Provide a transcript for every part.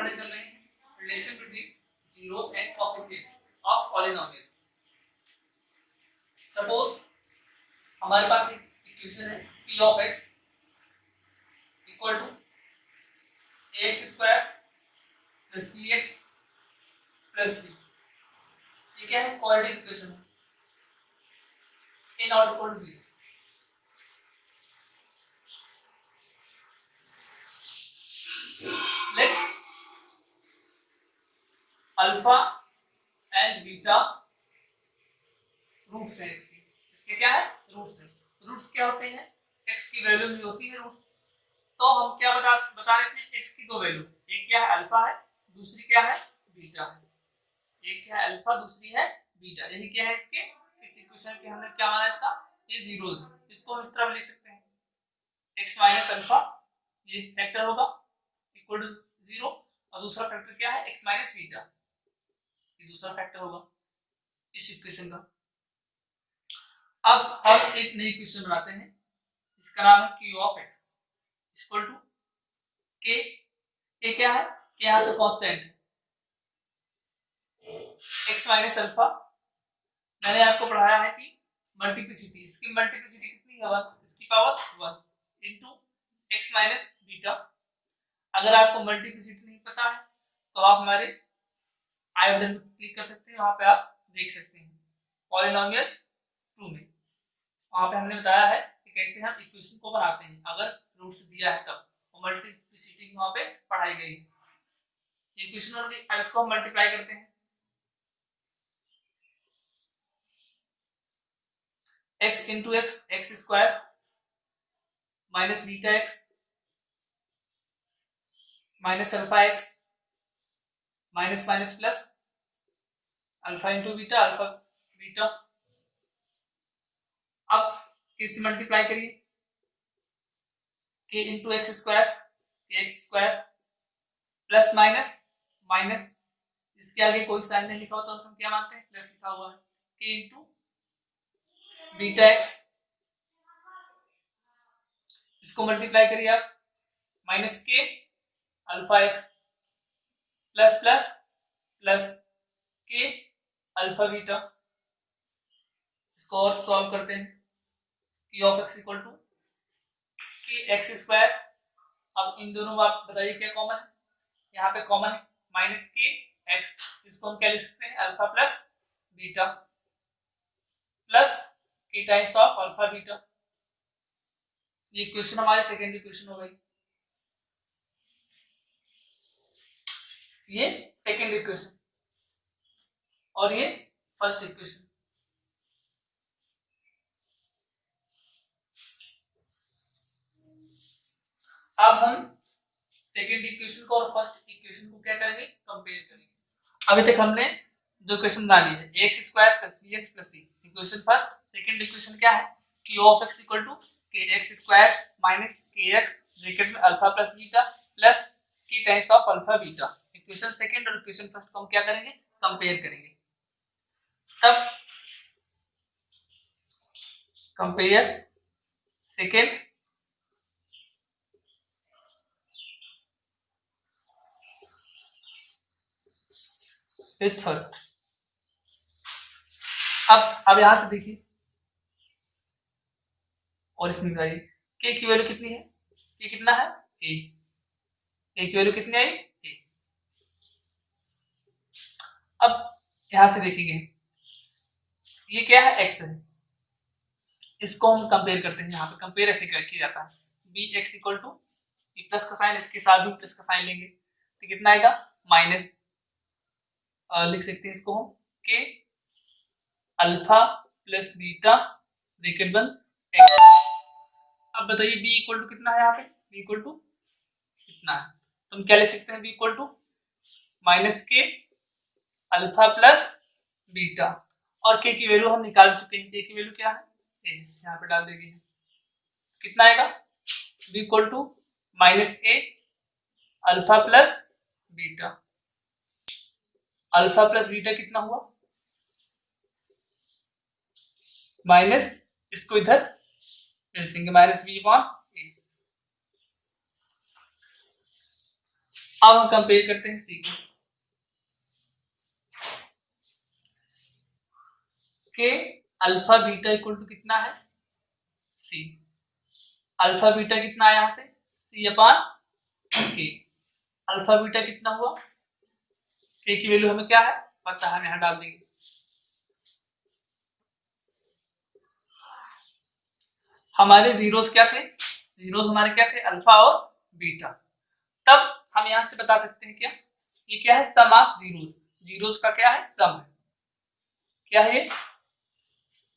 पढ़ने चल रहे हैं relation between zeros and coefficients of polynomial. Suppose हमारे पास एक इक्वेशन है p of x equal to ax square plus bx plus c। ये क्या है? क्वाड्रेटिक इक्वेशन है। a not equal to 0। Let alpha and beta roots है इसके क्या है? रूट्स है। रूट्स क्या होते हैं? x की वैल्यू भी होती है रूट्स। तो हम क्या बता रहे हैं? x की दो वैल्यू, एक क्या है? अल्फा है, दूसरी क्या है? बीटा है। एक क्या है? अल्फा, दूसरी है बीटा। यही क्या है इसके? इस इक्वेशन के हमने क्या माना इसका? ये जीरोस। इसको हम इस तरह लिख सकते हैं x माइनस अल्फा, ये फैक्टर होगा इक्वल टू 0, और दूसरा फैक्टर क्या है? x माइनस बीटा, ये दूसरा फैक्टर होगा इस इक्वेशन का। अब हम एक नई इक्वेशन बनाते हैं, इसका नाम है q of x equal to k। k क्या है? k यहाँ पे कांस्टेंट है। x माइनस अल्फा, मैंने आपको पढ़ाया है कि मल्टीप्लिसिटी, इसकी मल्टीप्लिसिटी कितनी है? 1, इसकी power 1 into x minus beta. अगर आपको मल्टीप्लिसिटी नहीं पता है तो आप हमारे आई बटन पर क्लिक कर सकते हैं, वहां पे आप देख सकते हैं पॉलिनोमियल 2 में। वहां पे हमने बताया है कि कैसे हम इक्वेशन को बनाते हैं अगर रूट्स दिया है तब, और मल्टीप्लिसिटी वहां पे पढ़ाई गई है। इक्वेशन होगी, अब इसको हम मल्टीप्लाई करते हैं। x into x square minus beta x minus alpha x minus minus plus alpha into beta, alpha beta. अब किससे मल्टीप्लाई करिए? k into x square plus minus minus, इसके आगे कोई साइन नहीं लिखा होता तो हम क्या मानते हैं? प्लस लिखा हुआ है। k इंटू बीटा एक्स, इसको मल्टीप्लाई करिए आप, minus k alpha x plus plus plus k alpha beta. इसको और सॉल्व करते हैं। p of x equal to k x square. अब इन दोनों में आप बताइए क्या कॉमन है? यहाँ पे कॉमन है माइनस के एक्स, इसको हम क्या लिख सकते हैं? अल्फा प्लस बीटा प्लस के टाइम्स ऑफ अल्फा बीटा। ये इक्वेशन हमारी सेकेंड इक्वेशन हो गई। ये सेकेंड इक्वेशन और ये फर्स्ट इक्वेशन। अब हम सेकेंड इक्वेशन को और फर्स्ट इक्वेशन को क्या करेंगे? कंपेयर करेंगे। अभी तक हमने जो इक्वेशन बना ली है ax square plus bx plus c, equation first. Second equation क्या है? q of x equal to kx square minus kx bracket में alpha plus beta plus k times of alpha beta. Equation second और equation first को हम क्या करेंगे? Compare करेंगे। तब कंपेयर सेकेंड विथ फर्स्ट। अब यहां से देखिए और इसमें बताइए k की वैल्यू कितनी है? k कितना है? a। k की वैल्यू कितनी आई? a। अब यहां से देखेंगे ये क्या है? x है, इसको हम कंपेयर करते हैं। यहाँ पे कंपेयर ऐसे किया जाता है bx इक्वल टू प्लस का साइन, इसके साथ भी प्लस का साइन लेंगे तो कितना आएगा? माइनस लिख सकते हैं इसको हम के अल्फा प्लस बीटा ब्रैकेट बंद x। अब बताइए b इक्वल टू कितना है? यहाँ पे b इक्वल टू कितना है? तो हम क्या ले सकते हैं? b equal to minus k alpha plus beta, और k की वैल्यू हम निकाल चुके हैं। k की वैल्यू क्या है? यहाँ पे डाल देंगे, कितना आएगा? b equal to minus a alpha plus beta. Alpha plus beta कितना हुआ? माइनस, इसको इधर भेज देंगे, माइनस बी अपॉन ए। अब हम कंपेयर करते हैं सी को के अल्फा बीटा इक्वल टू कितना है सी। अल्फा बीटा कितना है यहां से सी अपान के। अल्फा बीटा कितना हुआ के की वैल्यू हमें क्या है पता है, हम यहां डाल देंगे। हमारे जीरोस क्या थे, जीरोस हमारे क्या थे अल्फा और बीटा। तब हम यहां से बता सकते हैं क्या, ये क्या है सम ऑफ जीरोस। जीरोस का क्या है सम है, क्या है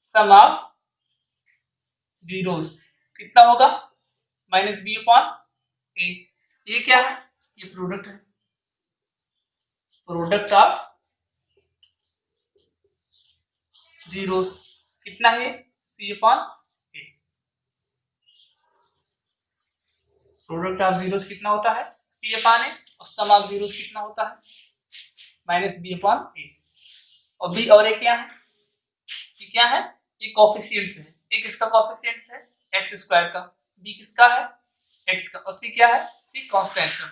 सम ऑफ जीरोस कितना होगा माइनस बी अपॉन ए। ये क्या है ये प्रोडक्ट है, प्रोडक्ट ऑफ जीरोस कितना है C upon A. Product of zeros कितना होता है सी अपॉन ए और सम ऑफ जीरोस कितना होता है माइनस बी अपॉन ए। और बी और ए क्या है, ये क्या है ये कोफिशिएंट्स है। एक इसका कोफिशिएंट्स है एक्स स्क्वायर का, बी किसका है एक्स का, और सी क्या है सी कांस्टेंट का।